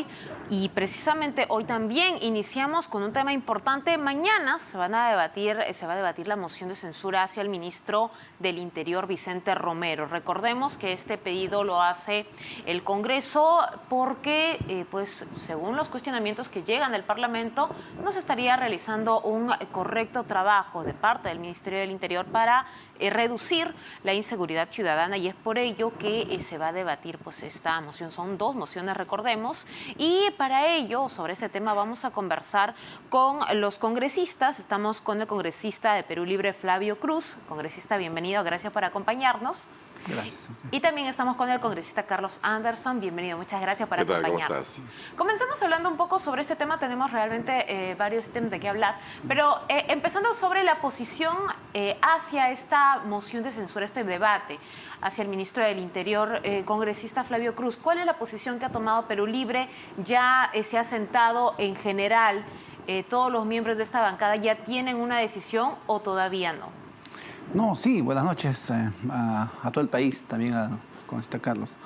hoy. Y precisamente hoy también iniciamos con un tema importante. Mañana se va a debatir la moción de censura hacia el ministro del Interior, Vicente Romero. Recordemos que este pedido lo hace el Congreso porque, pues, según los cuestionamientos que llegan del Parlamento, no se estaría realizando un correcto trabajo de parte del Ministerio del Interior para reducir la inseguridad ciudadana, y es por ello que se va a debatir pues esta moción. Son dos mociones, recordemos, y para ello, sobre este tema, vamos a conversar con los congresistas. Estamos con el congresista de Perú Libre, Flavio Cruz. Congresista, bienvenido, gracias por acompañarnos. Gracias. Y también estamos con el congresista Carlos Anderson. Bienvenido, muchas gracias por acompañarnos. ¿Cómo estás? Comencemos hablando un poco sobre este tema. Tenemos realmente varios temas de qué hablar, pero empezando sobre la posición hacia esta moción de censura, este debate hacia el ministro del Interior, congresista Flavio Cruz. ¿Cuál es la posición que ha tomado Perú Libre? ¿Ya se ha sentado en general? ¿Todos los miembros de esta bancada ya tienen una decisión o todavía no? No, sí, buenas noches a todo el país, también con Carlos.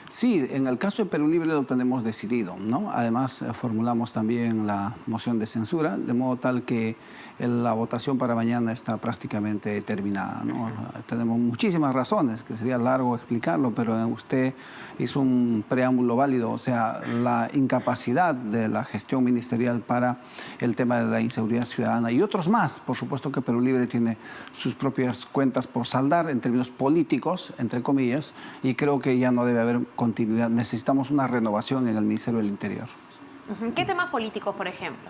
Sí, en el caso de Perú Libre lo tenemos decidido, ¿no? Además, formulamos también la moción de censura, de modo tal que la votación para mañana está prácticamente terminada, ¿no? Tenemos muchísimas razones, que sería largo explicarlo, pero usted hizo un preámbulo válido, o sea, la incapacidad de la gestión ministerial para el tema de la inseguridad ciudadana y otros más. Por supuesto que Perú Libre tiene sus propias cuentas por saldar en términos políticos, entre comillas, y creo que ya no debe haber continuidad. Necesitamos una renovación en el Ministerio del Interior. ¿Qué temas políticos, por ejemplo?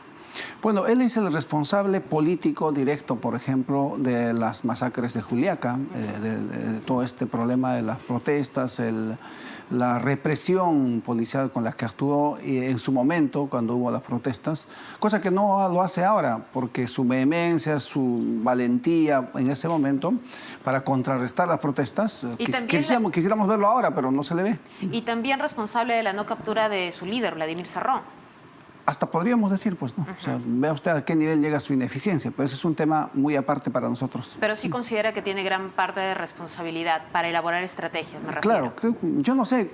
Bueno, él es el responsable político directo, por ejemplo, de las masacres de Juliaca, de todo este problema de las protestas, la represión policial con la que actuó en su momento cuando hubo las protestas, cosa que no lo hace ahora, porque su vehemencia, su valentía en ese momento para contrarrestar las protestas, quisiéramos verlo ahora, pero no se le ve. Y también responsable de la no captura de su líder, Vladimir Cerrón. Hasta podríamos decir, pues, ¿no? O sea, vea usted a qué nivel llega su ineficiencia, pero ese es un tema muy aparte para nosotros. Pero sí considera que tiene gran parte de responsabilidad para elaborar estrategias, me refiero. Claro, yo no sé,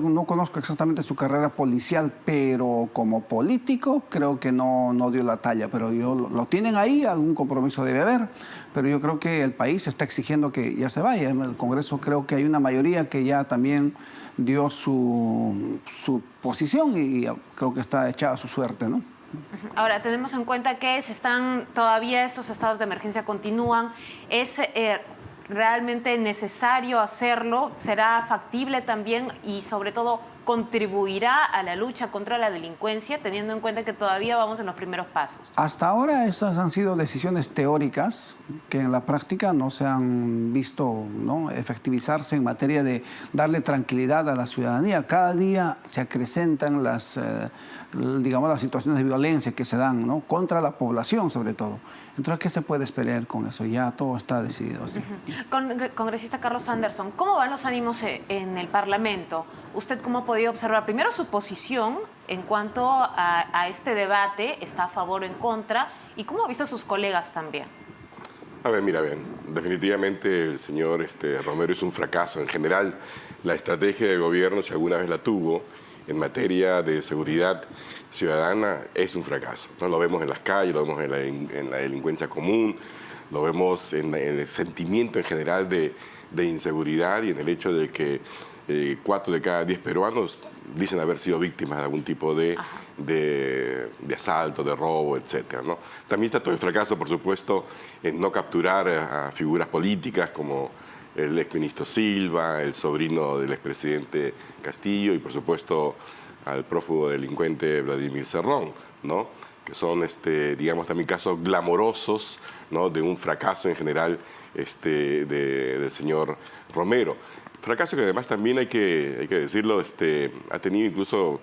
no conozco exactamente su carrera policial, pero como político creo que no dio la talla, pero lo tienen ahí, algún compromiso debe haber, pero yo creo que el país está exigiendo que ya se vaya. En el Congreso creo que hay una mayoría que ya también dio su posición y creo que está echada su suerte, ¿no? Ahora, tenemos en cuenta que todavía estos estados de emergencia continúan. ¿Es realmente necesario hacerlo? ¿Será factible también y sobre todo contribuirá a la lucha contra la delincuencia, teniendo en cuenta que todavía vamos en los primeros pasos? Hasta ahora esas han sido decisiones teóricas que en la práctica no se han visto, ¿no?, efectivizarse en materia de darle tranquilidad a la ciudadanía. Cada día se acrecentan las situaciones de violencia que se dan, ¿no?, contra la población sobre todo. Entonces, ¿qué se puede esperar con eso? Ya todo está decidido así. Congresista Carlos Anderson, ¿cómo van los ánimos en el Parlamento? ¿Usted cómo ha podido observar primero su posición en cuanto a este debate? ¿Está a favor o en contra? ¿Y cómo ha visto a sus colegas también? A ver, mira, definitivamente el señor Romero es un fracaso. En general, la estrategia de gobierno, si alguna vez la tuvo, en materia de seguridad ciudadana, es un fracaso, ¿no? Lo vemos en las calles, lo vemos en la delincuencia común, lo vemos en el sentimiento en general de inseguridad y en el hecho de que 4 de cada 10 peruanos dicen haber sido víctimas de algún tipo de asalto, de robo, etcétera, ¿no? También está todo el fracaso, por supuesto, en no capturar a figuras políticas como el exministro Silva, el sobrino del expresidente Castillo y, por supuesto, al prófugo delincuente Vladimir Cerrón, ¿no? Que son, digamos, también casos glamorosos, ¿no?, de un fracaso en general del señor Romero. Fracaso que además también hay que decirlo, ha tenido incluso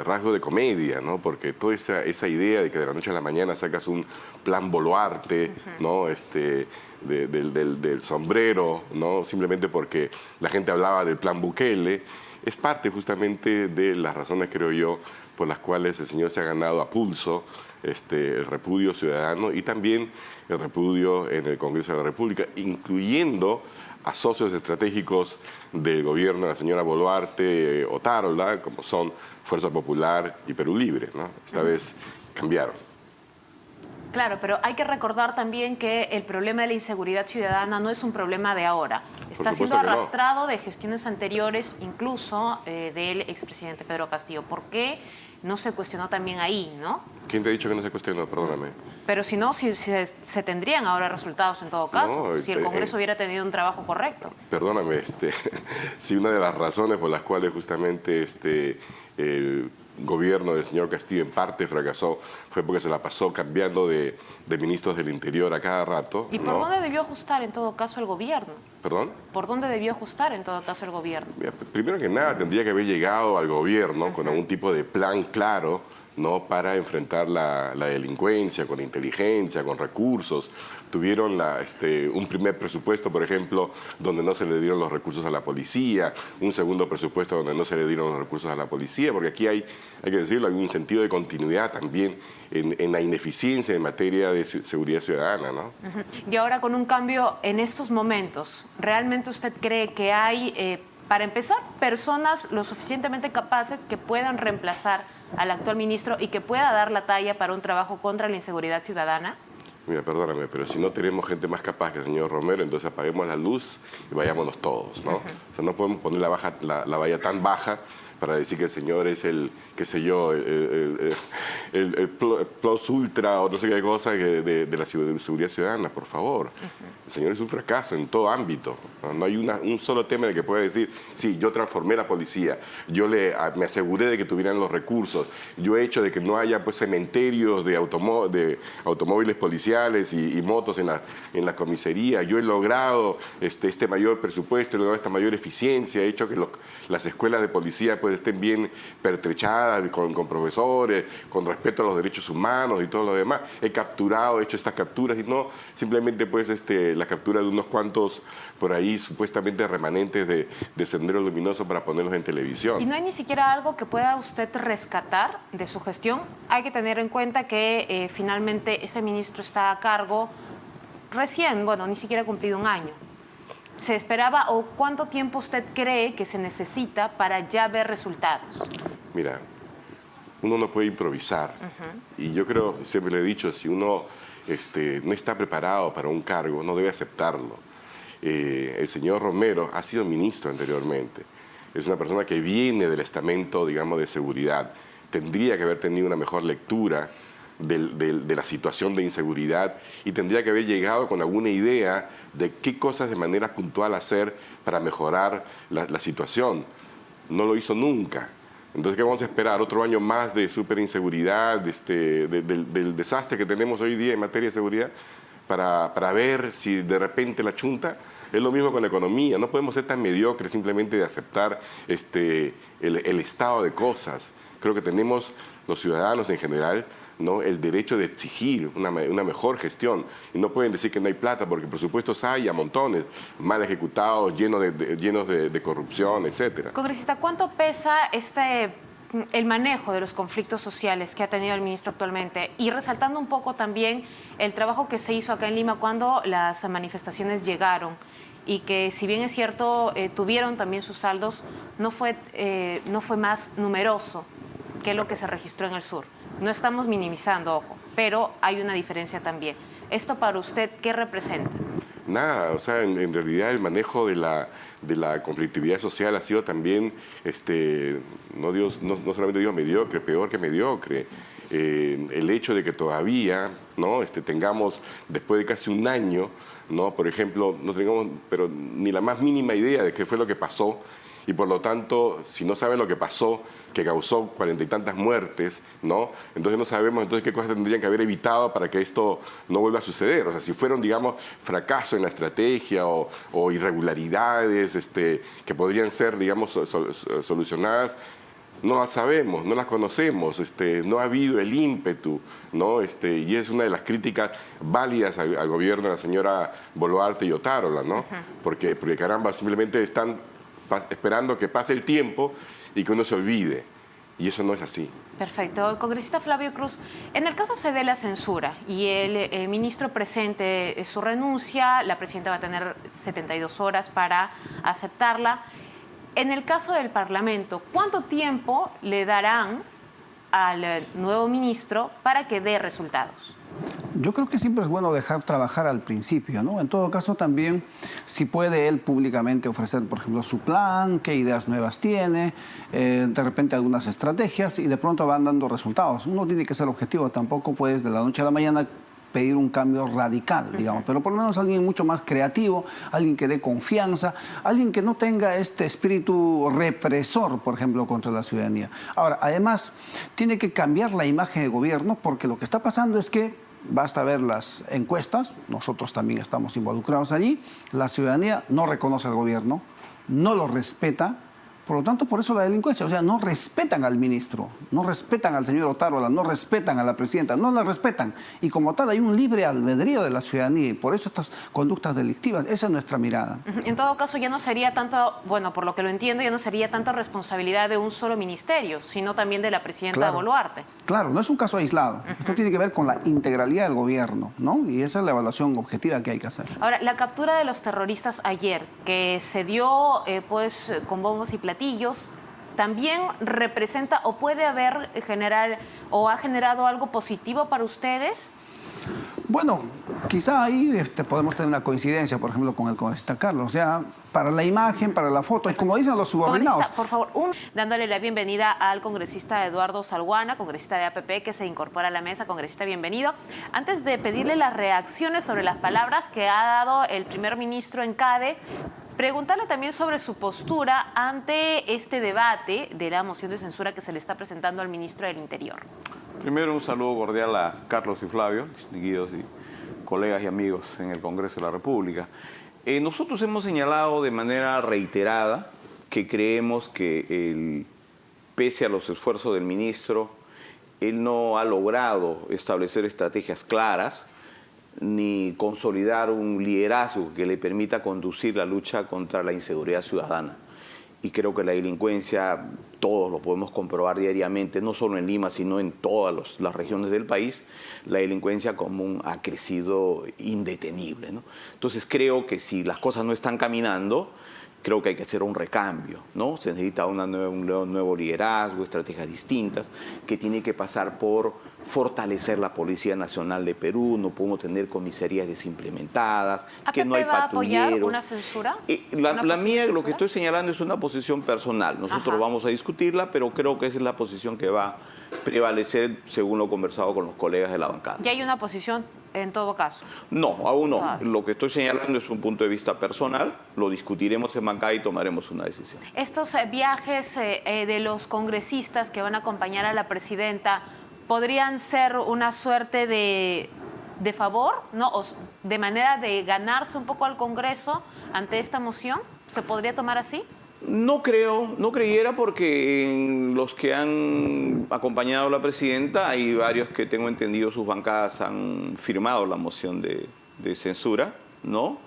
rasgo de comedia, ¿no? Porque toda esa idea de que de la noche a la mañana sacas un plan Boluarte, ¿no?, del sombrero, ¿no?, simplemente porque la gente hablaba del plan Bukele, es parte justamente de las razones, creo yo, por las cuales el señor se ha ganado a pulso el repudio ciudadano y también el repudio en el Congreso de la República, incluyendo a socios estratégicos del gobierno de la señora Boluarte Otárola, como son Fuerza Popular y Perú Libre, ¿no? Esta vez cambiaron. Claro, pero hay que recordar también que el problema de la inseguridad ciudadana no es un problema de ahora. Está siendo arrastrado de gestiones anteriores, incluso del expresidente Pedro Castillo. ¿Por qué no se cuestionó también ahí, no? ¿Quién te ha dicho que no se cuestionó? Perdóname. Pero si no, si se tendrían ahora resultados en todo caso, si el Congreso hubiera tenido un trabajo correcto. Perdóname, si una de las razones por las cuales justamente el gobierno del señor Castillo en parte fracasó fue porque se la pasó cambiando de ministros del Interior a cada rato. ¿Y por dónde debió ajustar en todo caso el gobierno? ¿Perdón? ¿Por dónde debió ajustar en todo caso el gobierno? Mira, primero que nada tendría que haber llegado al gobierno con algún tipo de plan claro, ¿no?, para enfrentar la delincuencia, con inteligencia, con recursos. Tuvieron un primer presupuesto, por ejemplo, donde no se le dieron los recursos a la policía, un segundo presupuesto donde no se le dieron los recursos a la policía, porque aquí hay que decirlo, hay un sentido de continuidad también en la ineficiencia en materia de seguridad ciudadana, ¿no? Y ahora con un cambio en estos momentos, ¿realmente usted cree que hay, para empezar, personas lo suficientemente capaces que puedan reemplazar al actual ministro y que pueda dar la talla para un trabajo contra la inseguridad ciudadana? Mira, perdóname, pero si no tenemos gente más capaz que el señor Romero, entonces apaguemos la luz y vayámonos todos, ¿no? O sea, no podemos poner la valla tan baja para decir que el señor es el, qué sé yo, el plus ultra o no sé qué cosa de la seguridad ciudadana, por favor. El señor es un fracaso en todo ámbito. No hay un solo tema en el que pueda decir, sí, yo transformé la policía, yo me aseguré de que tuvieran los recursos, yo he hecho de que no haya pues cementerios de automóviles policiales y motos en la comisaría, yo he logrado este mayor presupuesto, he logrado esta mayor eficiencia, he hecho que las escuelas de policía pues estén bien pertrechadas, con profesores, con respeto a los derechos humanos y todo lo demás. He hecho estas capturas y no simplemente pues la captura de unos cuantos por ahí supuestamente remanentes de Sendero Luminoso para ponerlos en televisión. ¿Y no hay ni siquiera algo que pueda usted rescatar de su gestión? Hay que tener en cuenta que finalmente ese ministro está a cargo recién, bueno, ni siquiera ha cumplido un año. ¿Se esperaba o cuánto tiempo usted cree que se necesita para ya ver resultados? Mira, uno no puede improvisar. Y yo creo, siempre le he dicho, si uno no está preparado para un cargo, no debe aceptarlo. El señor Romero ha sido ministro anteriormente. Es una persona que viene del estamento, digamos, de seguridad. Tendría que haber tenido una mejor lectura de la situación de inseguridad y tendría que haber llegado con alguna idea de qué cosas de manera puntual hacer para mejorar la situación. No lo hizo nunca. Entonces, ¿qué vamos a esperar? ¿Otro año más de superinseguridad, del desastre que tenemos hoy día en materia de seguridad? Para ver si de repente la chunta. Es lo mismo con la economía. No podemos ser tan mediocres simplemente de aceptar el estado de cosas. Creo que tenemos, los ciudadanos en general, ¿no?, el derecho de exigir una mejor gestión. Y no pueden decir que no hay plata, porque presupuestos hay a montones, mal ejecutados, llenos de corrupción, etcétera. Congresista, ¿cuánto pesa el manejo de los conflictos sociales que ha tenido el ministro actualmente? Y resaltando un poco también el trabajo que se hizo acá en Lima cuando las manifestaciones llegaron y que, si bien es cierto, tuvieron también sus saldos, no fue más numeroso que lo que se registró en el sur. No estamos minimizando, ojo, pero hay una diferencia también. ¿Esto para usted qué representa? Nada, o sea, en realidad el manejo de la conflictividad social ha sido también, no solamente digo mediocre, peor que mediocre. El hecho de que todavía, ¿no?, tengamos, después de casi un año, ¿no?, por ejemplo, no tengamos pero ni la más mínima idea de qué fue lo que pasó. Y por lo tanto, si no saben lo que pasó, que causó 40 y tantas muertes, ¿no?, entonces no sabemos entonces qué cosas tendrían que haber evitado para que esto no vuelva a suceder. O sea, si fueron, digamos, fracasos en la estrategia o irregularidades que podrían ser, digamos, solucionadas, no las sabemos, no las conocemos, no ha habido el ímpetu, ¿no? Y es una de las críticas válidas al gobierno de la señora Boluarte y Otárola, ¿no? Porque caramba, simplemente están esperando que pase el tiempo y que uno se olvide. Y eso no es así. Perfecto. Congresista Flavio Cruz, en el caso se dé la censura y el ministro presente su renuncia, la presidenta va a tener 72 horas para aceptarla. En el caso del Parlamento, ¿cuánto tiempo le darán al nuevo ministro para que dé resultados? Yo creo que siempre es bueno dejar trabajar al principio, ¿no? En todo caso también, si puede él públicamente ofrecer, por ejemplo, su plan, qué ideas nuevas tiene, de repente algunas estrategias y de pronto van dando resultados. Uno tiene que ser objetivo, tampoco puedes de la noche a la mañana pedir un cambio radical, digamos, pero por lo menos alguien mucho más creativo, alguien que dé confianza, alguien que no tenga este espíritu represor, por ejemplo, contra la ciudadanía. Ahora, además, tiene que cambiar la imagen de gobierno porque lo que está pasando es que basta ver las encuestas, nosotros también estamos involucrados allí, la ciudadanía no reconoce al gobierno, no lo respeta, por lo tanto, por eso la delincuencia, o sea, no respetan al ministro, no respetan al señor Otárola, no respetan a la presidenta, no la respetan. Y como tal, hay un libre albedrío de la ciudadanía y por eso estas conductas delictivas, esa es nuestra mirada. En todo caso, ya no sería tanto, bueno, por lo que lo entiendo, ya no sería tanta responsabilidad de un solo ministerio, sino también de la presidenta Boluarte. Claro, no es un caso aislado. Esto tiene que ver con la integralidad del gobierno, ¿no? Y esa es la evaluación objetiva que hay que hacer. Ahora, la captura de los terroristas ayer, que se dio pues con bombos y platillos, ¿también representa o puede haber o ha generado algo positivo para ustedes? Bueno, quizá ahí podemos tener una coincidencia, por ejemplo, con el congresista Carlos. O sea, para la imagen, para la foto, y como dicen los subordinados. Por favor, dándole la bienvenida al congresista Eduardo Salguana, congresista de APP, que se incorpora a la mesa. Congresista, bienvenido. Antes de pedirle las reacciones sobre las palabras que ha dado el primer ministro en CADE, preguntarle también sobre su postura ante este debate de la moción de censura que se le está presentando al ministro del Interior. Primero, un saludo cordial a Carlos y Flavio, distinguidos y colegas y amigos en el Congreso de la República. Nosotros hemos señalado de manera reiterada que creemos que pese a los esfuerzos del ministro, él no ha logrado establecer estrategias claras ni consolidar un liderazgo que le permita conducir la lucha contra la inseguridad ciudadana. Y creo que la delincuencia, todos lo podemos comprobar diariamente, no solo en Lima, sino en todas las regiones del país, la delincuencia común ha crecido indetenible, ¿no? Entonces creo que si las cosas no están caminando, creo que hay que hacer un recambio, ¿no? Se necesita un nuevo liderazgo, estrategias distintas, que tiene que pasar por fortalecer la Policía Nacional de Perú, no podemos tener comisarías desimplementadas, que no hay patrulleros. ¿APP va a apoyar una censura? La mía, lo que estoy señalando es una posición personal. Nosotros vamos a discutirla, pero creo que esa es la posición que va a prevalecer según lo conversado con los colegas de la bancada. ¿Ya hay una posición en todo caso? No, aún no. Lo que estoy señalando es un punto de vista personal, lo discutiremos en bancada y tomaremos una decisión. Estos viajes de los congresistas que van a acompañar a la presidenta, ¿podrían ser una suerte de favor, ¿no? O de manera de ganarse un poco al Congreso ante esta moción? ¿Se podría tomar así? No creo, no creyera, porque en los que han acompañado a la presidenta hay varios que tengo entendido sus bancadas han firmado la moción de censura, ¿no?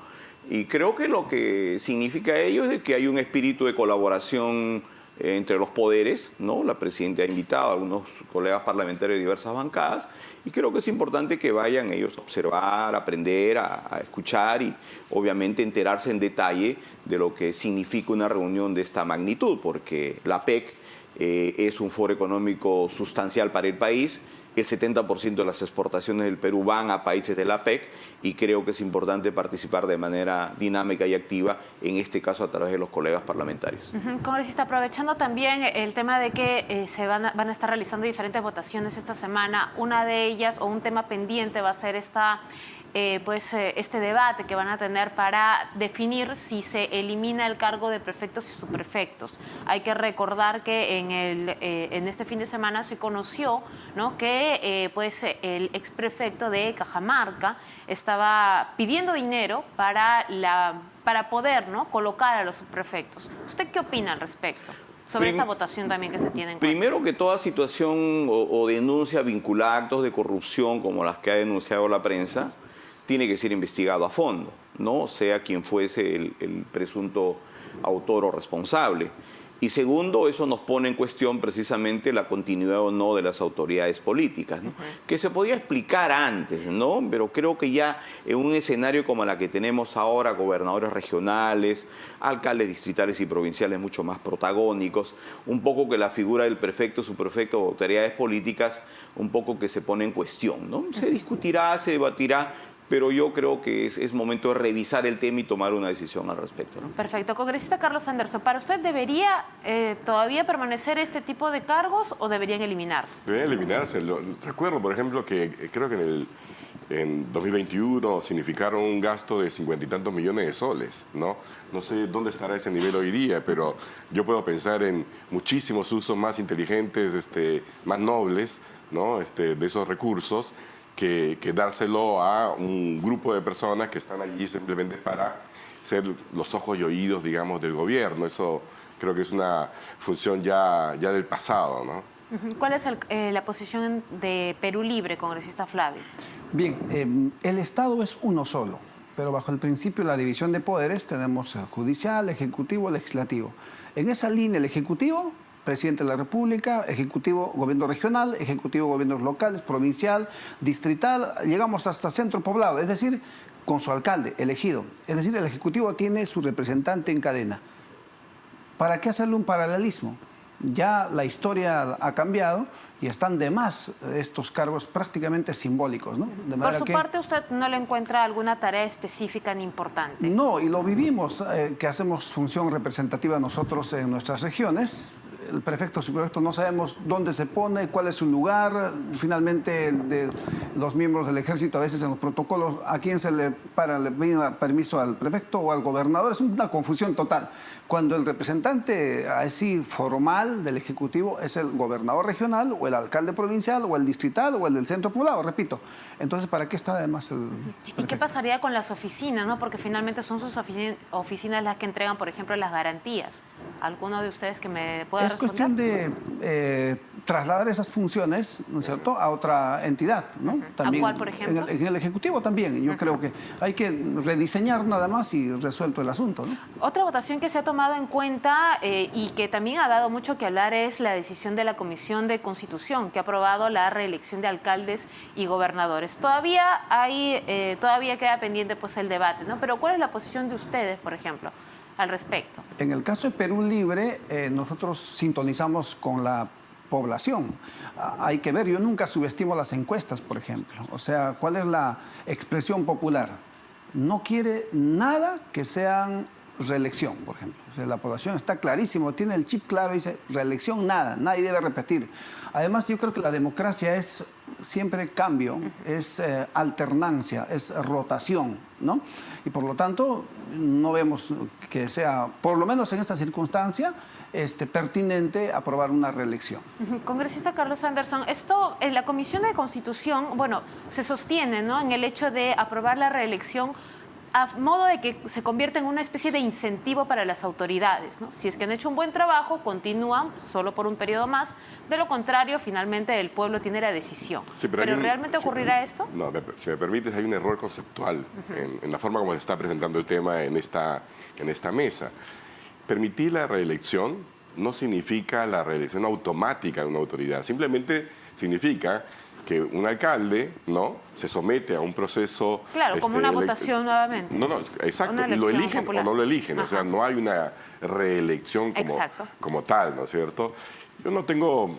Y creo que lo que significa ello es de que hay un espíritu de colaboración entre los poderes, ¿no? La presidenta ha invitado a algunos colegas parlamentarios de diversas bancadas y creo que es importante que vayan ellos a observar, a aprender, a escuchar y obviamente enterarse en detalle de lo que significa una reunión de esta magnitud, porque la PEC es un foro económico sustancial para el país. El 70% de las exportaciones del Perú van a países de la PEC y creo que es importante participar de manera dinámica y activa, en este caso a través de los colegas parlamentarios. Congresista, aprovechando también el tema de que van a estar realizando diferentes votaciones esta semana, una de ellas o un tema pendiente va a ser este debate que van a tener para definir si se elimina el cargo de prefectos y subprefectos. Hay que recordar que en este fin de semana se conoció, ¿no?, que el exprefecto de Cajamarca estaba pidiendo dinero para poder, ¿no?, colocar a los subprefectos. ¿Usted qué opina al respecto sobre esta votación también que se tiene en cuenta? Primero, que toda situación o denuncia vinculada a actos de corrupción como las que ha denunciado la prensa tiene que ser investigado a fondo, ¿no? Sea quien fuese el presunto autor o responsable. Y segundo, eso nos pone en cuestión precisamente la continuidad o no de las autoridades políticas, ¿no? Que se podía explicar antes, ¿no? Pero creo que ya en un escenario como la que tenemos ahora, gobernadores regionales, alcaldes distritales y provinciales mucho más protagónicos, un poco que la figura del prefecto, subprefecto o autoridades políticas, un poco que se pone en cuestión, ¿no? Se discutirá, se debatirá, pero yo creo que es momento de revisar el tema y tomar una decisión al respecto, ¿no? Perfecto. Congresista Carlos Anderson, ¿para usted debería todavía permanecer este tipo de cargos o deberían eliminarse? Deberían eliminarse. Recuerdo, por ejemplo, que creo que en 2021 significaron un gasto de 50 y tantos millones de soles, ¿no? No sé dónde estará ese nivel hoy día, pero yo puedo pensar en muchísimos usos más inteligentes, más nobles, ¿no? De esos recursos, que dárselo a un grupo de personas que están allí simplemente para ser los ojos y oídos, digamos, del gobierno. Eso creo que es una función ya del pasado, ¿no? ¿Cuál es la posición de Perú Libre, congresista Flavio? Bien, el Estado es uno solo, pero bajo el principio de la división de poderes tenemos el judicial, ejecutivo, legislativo. En esa línea, el ejecutivo, presidente de la República, ejecutivo, gobierno regional, ejecutivo, gobiernos locales, provincial, distrital, llegamos hasta centro poblado, es decir, con su alcalde elegido. Es decir, el ejecutivo tiene su representante en cadena. ¿Para qué hacerle un paralelismo? Ya la historia ha cambiado y están de más estos cargos prácticamente simbólicos, ¿no? De Por su parte, ¿usted no le encuentra alguna tarea específica ni importante? No, y lo vivimos, que hacemos función representativa nosotros en nuestras regiones. El prefecto, subprefecto, no sabemos dónde se pone, cuál es su lugar. Finalmente, los miembros del ejército, a veces en los protocolos, ¿a quién se le pide permiso al prefecto o al gobernador? Es una confusión total. Cuando el representante así formal del Ejecutivo es el gobernador regional o el alcalde provincial o el distrital o el del centro poblado, repito. Entonces, ¿para qué está además el prefecto? ¿Y qué pasaría con las oficinas, no? Porque finalmente son sus oficinas las que entregan, por ejemplo, las garantías. ¿Alguno de ustedes que me pueda responder? Es cuestión de trasladar esas funciones, ¿no es cierto?, a otra entidad, ¿no? También, ¿a cuál, por ejemplo? En el Ejecutivo también. Yo creo que hay que rediseñar nada más y resuelto el asunto, ¿no? Otra votación que se ha tomado en cuenta y que también ha dado mucho que hablar es la decisión de la Comisión de Constitución, que ha aprobado la reelección de alcaldes y gobernadores. Todavía queda pendiente pues el debate, ¿no? Pero ¿cuál es la posición de ustedes, por ejemplo, al respecto? En el caso de Perú Libre, nosotros sintonizamos con la población. Hay que ver, yo nunca subestimo las encuestas, por ejemplo. O sea, ¿cuál es la expresión popular? No quiere nada que sean reelección, por ejemplo. O sea, la población está clarísimo, tiene el chip claro y dice reelección nada, nadie debe repetir. Además, yo creo que la democracia es siempre cambio, es alternancia, es rotación, ¿no? Y por lo tanto, no vemos que sea, por lo menos en esta circunstancia, pertinente aprobar una reelección. Congresista Carlos Anderson, esto en la Comisión de Constitución, bueno, se sostiene, ¿no?, en el hecho de aprobar la reelección a modo de que se convierta en una especie de incentivo para las autoridades, ¿no? Si es que han hecho un buen trabajo, continúan solo por un periodo más. De lo contrario, finalmente el pueblo tiene la decisión. Sí, ¿Pero realmente ocurrirá esto? No, si me permites, hay un error conceptual en la forma como se está presentando el tema en esta mesa. Permitir la reelección no significa la reelección automática de una autoridad. Simplemente significa que un alcalde, ¿no?, se somete a un proceso... Claro, como una votación nuevamente. No, exacto. Y lo eligen popular, o no lo eligen. Ajá. O sea, no hay una reelección como tal, ¿no es cierto? Yo no tengo,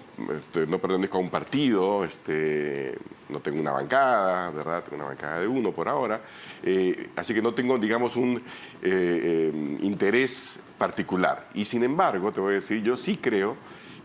no pertenezco a un partido, no tengo una bancada, ¿verdad? Tengo una bancada de uno por ahora. Así que no tengo, digamos, un interés particular. Y sin embargo, te voy a decir, yo sí creo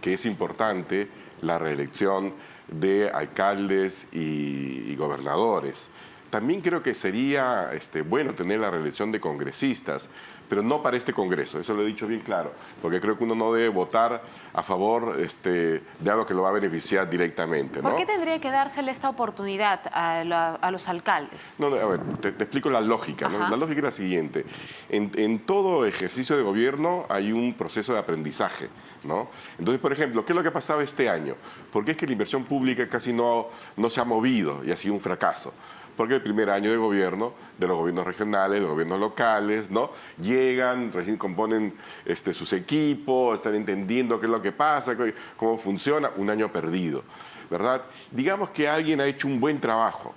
que es importante la reelección de alcaldes y gobernadores. También creo que sería bueno tener la reelección de congresistas, pero no para este Congreso, eso lo he dicho bien claro, porque creo que uno no debe votar a favor de algo que lo va a beneficiar directamente, ¿no? ¿Por qué tendría que dársele esta oportunidad a los alcaldes? No, a ver, te explico la lógica, ¿no? La lógica es la siguiente. En todo ejercicio de gobierno hay un proceso de aprendizaje, ¿no? Entonces, por ejemplo, ¿qué es lo que ha pasado este año? ¿Por qué es que la inversión pública casi no se ha movido y ha sido un fracaso? porque el primer año de gobierno de los gobiernos regionales, de los gobiernos locales, ¿no? Llegan, recién componen sus equipos, están entendiendo qué es lo que pasa, cómo funciona, un año perdido, ¿verdad? Digamos que alguien ha hecho un buen trabajo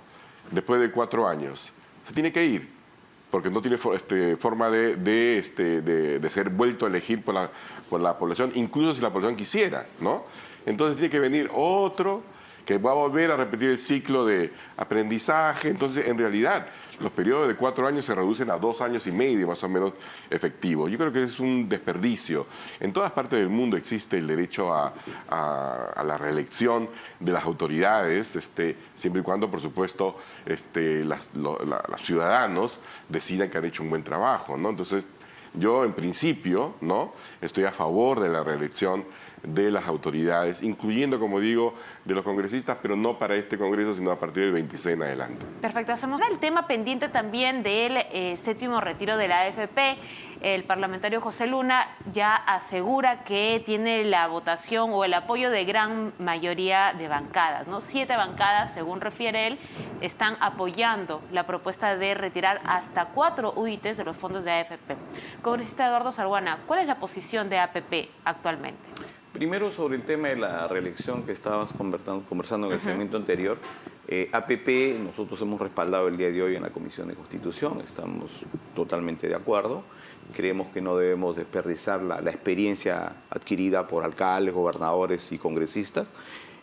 después de 4 años, se tiene que ir, porque no tiene forma de ser vuelto a elegir por la población, incluso si la población quisiera, ¿no? Entonces tiene que venir otro que va a volver a repetir el ciclo de aprendizaje. Entonces, en realidad, los periodos de 4 años se reducen a 2 años y medio, más o menos, efectivos. Yo creo que es un desperdicio. En todas partes del mundo existe el derecho a la reelección de las autoridades, siempre y cuando, por supuesto, los ciudadanos decidan que han hecho un buen trabajo, ¿no? Entonces, yo, en principio, ¿no?, estoy a favor de la reelección de las autoridades, incluyendo, como digo, de los congresistas, pero no para este Congreso, sino a partir del 26 en adelante. Perfecto. Hacemos el tema pendiente también del séptimo retiro de la AFP. El parlamentario José Luna ya asegura que tiene la votación o el apoyo de gran mayoría de bancadas, ¿no? 7 bancadas, según refiere él, están apoyando la propuesta de retirar hasta 4 UITs de los fondos de AFP. Congresista Eduardo Salguana, ¿cuál es la posición de APP actualmente? Primero, sobre el tema de la reelección que estabas conversando en el segmento anterior, APP, nosotros hemos respaldado el día de hoy en la Comisión de Constitución, estamos totalmente de acuerdo. Creemos que no debemos desperdiciar la experiencia adquirida por alcaldes, gobernadores y congresistas.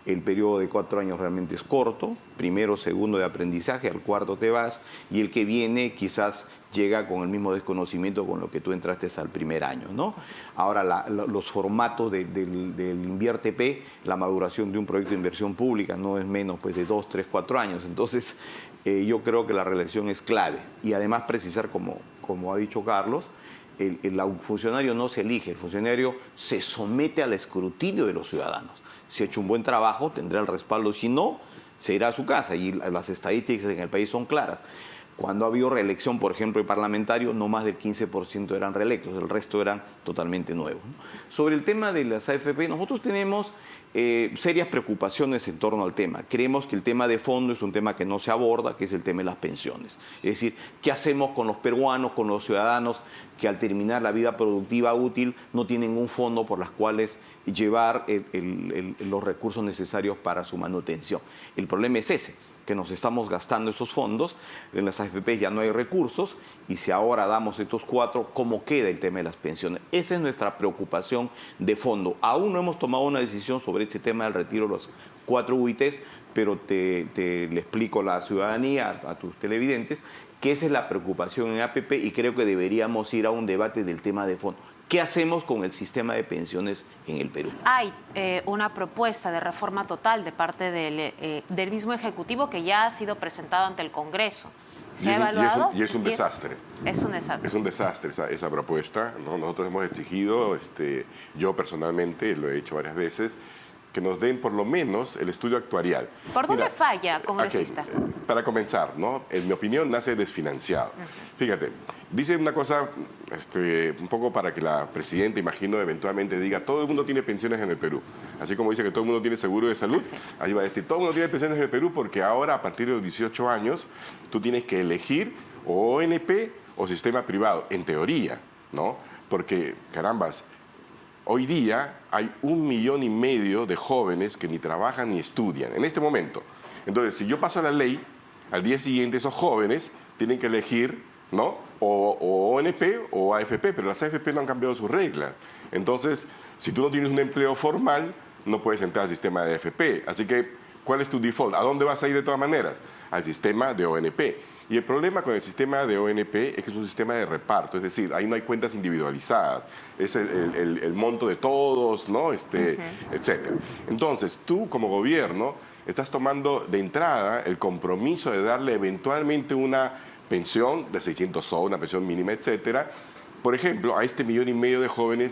El periodo de 4 años realmente es corto, primero, segundo de aprendizaje, al cuarto te vas, y el que viene quizás llega con el mismo desconocimiento con lo que tú entraste al primer año, ¿no? Ahora, los formatos del InviérteP, la maduración de un proyecto de inversión pública no es menos pues, de 2, 3, 4 años. Entonces, yo creo que la reelección es clave. Y además precisar, como ha dicho Carlos, el funcionario no se elige, el funcionario se somete al escrutinio de los ciudadanos. Si ha hecho un buen trabajo, tendrá el respaldo. Si no, se irá a su casa. Y las estadísticas en el país son claras. Cuando ha habido reelección, por ejemplo, de parlamentarios, no más del 15% eran reelectos, el resto eran totalmente nuevos, ¿no? Sobre el tema de las AFP, nosotros tenemos serias preocupaciones en torno al tema. Creemos que el tema de fondo es un tema que no se aborda, que es el tema de las pensiones. Es decir, ¿qué hacemos con los peruanos, con los ciudadanos que al terminar la vida productiva útil no tienen un fondo por las cuales llevar los recursos necesarios para su manutención? El problema es ese, que nos estamos gastando esos fondos, en las AFP ya no hay recursos, y si ahora damos estos 4, ¿cómo queda el tema de las pensiones? Esa es nuestra preocupación de fondo. Aún no hemos tomado una decisión sobre este tema del retiro de los 4 UITs, pero le explico a la ciudadanía, a tus televidentes, que esa es la preocupación en APP, y creo que deberíamos ir a un debate del tema de fondo. ¿Qué hacemos con el sistema de pensiones en el Perú? Hay una propuesta de reforma total de parte del mismo Ejecutivo que ya ha sido presentado ante el Congreso. ¿Se ha evaluado? Y es un desastre. Es un desastre. Es un desastre esa propuesta, ¿no? Nosotros hemos exigido, yo personalmente lo he hecho varias veces, que nos den por lo menos el estudio actuarial. ¿Por dónde falla, congresista? Okay, para comenzar, ¿no? En mi opinión, nace desfinanciado. Fíjate, dice una cosa un poco para que la presidenta, imagino, eventualmente diga, todo el mundo tiene pensiones en el Perú. Así como dice que todo el mundo tiene seguro de salud, ahí va a decir, todo el mundo tiene pensiones en el Perú porque ahora, a partir de los 18 años, tú tienes que elegir o ONP o sistema privado, en teoría, ¿no? Porque, carambas, hoy día hay 1,5 millones de jóvenes que ni trabajan ni estudian, en este momento. Entonces, si yo paso la ley, al día siguiente esos jóvenes tienen que elegir, ¿no?, o ONP o AFP, pero las AFP no han cambiado sus reglas. Entonces, si tú no tienes un empleo formal, no puedes entrar al sistema de AFP. Así que, ¿cuál es tu default? ¿A dónde vas a ir de todas maneras? Al sistema de ONP. Y el problema con el sistema de ONP es que es un sistema de reparto, es decir, ahí no hay cuentas individualizadas, es el monto de todos, ¿no? Etcétera. Entonces, tú como gobierno estás tomando de entrada el compromiso de darle eventualmente una pensión de 600 soles, una pensión mínima, etcétera, por ejemplo, a 1,5 millones de jóvenes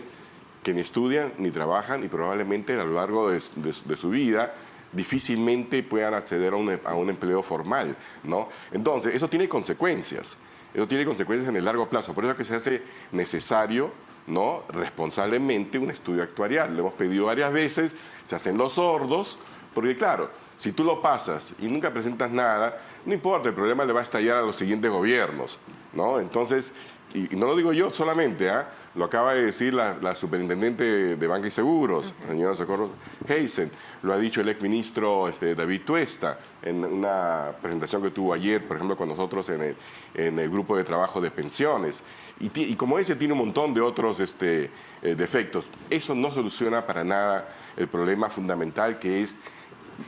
que ni estudian ni trabajan y probablemente a lo largo de su vida difícilmente puedan acceder a un empleo formal, ¿no? Entonces, eso tiene consecuencias. Eso tiene consecuencias en el largo plazo. Por eso es que se hace necesario, ¿no?, responsablemente un estudio actuarial. Lo hemos pedido varias veces, se hacen los sordos, porque claro, Si tú lo pasas y nunca presentas nada, no importa, el problema le va a estallar a los siguientes gobiernos, ¿no? Entonces, y no lo digo yo solamente, lo acaba de decir la superintendente de Banca y Seguros, la señora Socorro Heisen, lo ha dicho el exministro David Tuesta en una presentación que tuvo ayer, por ejemplo, con nosotros en el grupo de trabajo de pensiones. Y como ese tiene un montón de otros defectos. Eso no soluciona para nada el problema fundamental que es,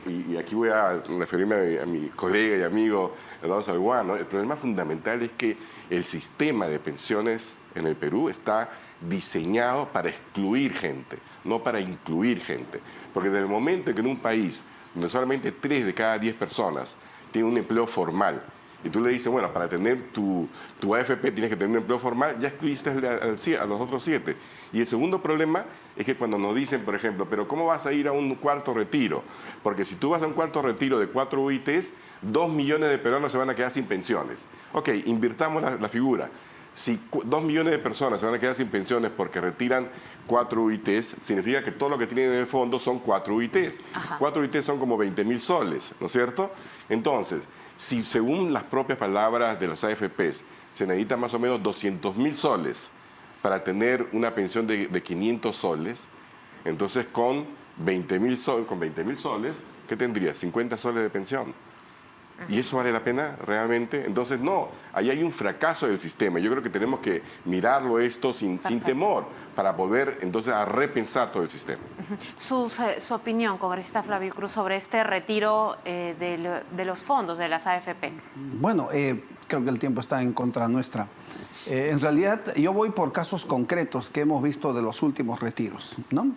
y aquí voy a referirme a mi colega y amigo Eduardo Salguán, ¿no? El problema fundamental es que el sistema de pensiones en el Perú está diseñado para excluir gente, no para incluir gente. Porque desde el momento en que en un país donde solamente 3 de cada 10 personas tienen un empleo formal, y tú le dices, bueno, para tener tu AFP tienes que tener un empleo formal, ya excluiste a los otros 7. Y el segundo problema es que cuando nos dicen, por ejemplo, pero ¿cómo vas a ir a un cuarto retiro? Porque si tú vas a un cuarto retiro de 4 UITs, 2 millones de peruanos se van a quedar sin pensiones. Ok, invirtamos la figura. Si 2 millones de personas se van a quedar sin pensiones porque retiran 4 UITs, significa que todo lo que tienen en el fondo son 4 UITs. Ajá. 4 UITs son como 20.000 soles, ¿no es cierto? Entonces, si según las propias palabras de las AFPs, se necesitan más o menos 200.000 soles para tener una pensión de 500 soles, entonces con 20.000 soles, ¿qué tendría? 50 soles de pensión. ¿Y eso vale la pena realmente? Entonces, no, ahí hay un fracaso del sistema. Yo creo que tenemos que mirarlo esto sin temor para poder entonces a repensar todo el sistema. Su opinión, congresista Flavio Cruz, sobre este retiro de los fondos de las AFP. Bueno, creo que el tiempo está en contra nuestra. En realidad, yo voy por casos concretos que hemos visto de los últimos retiros, ¿no?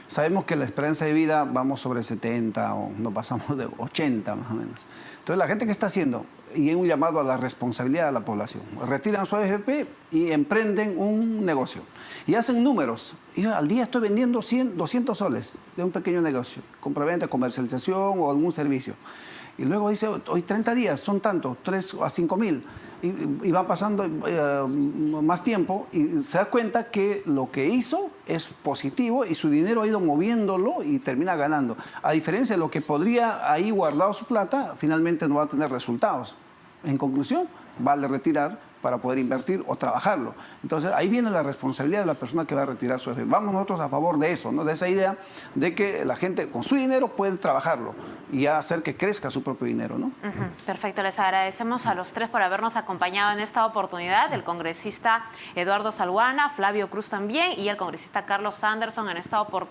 Sabemos que la esperanza de vida vamos sobre 70 o no pasamos de 80 más o menos. Entonces, la gente que está haciendo, y hay un llamado a la responsabilidad de la población, retiran su AFP y emprenden un negocio. Y hacen números. Y yo al día estoy vendiendo 200 soles de un pequeño negocio, compra-venta, comercialización o algún servicio. Y luego dice, hoy 30 días, son tantos, 3 a 5 mil. Y va pasando más tiempo y se da cuenta que lo que hizo es positivo y su dinero ha ido moviéndolo y termina ganando. A diferencia de lo que podría ahí guardado su plata, finalmente no va a tener resultados. En conclusión, vale retirar para poder invertir o trabajarlo. Entonces, ahí viene la responsabilidad de la persona que va a retirar su AFP. Vamos nosotros a favor de eso, ¿no? De esa idea de que la gente con su dinero puede trabajarlo y hacer que crezca su propio dinero, ¿no? Perfecto, les agradecemos a los 3 por habernos acompañado en esta oportunidad, el congresista Eduardo Salguana, Flavio Cruz también y el congresista Carlos Sanderson en esta oportunidad.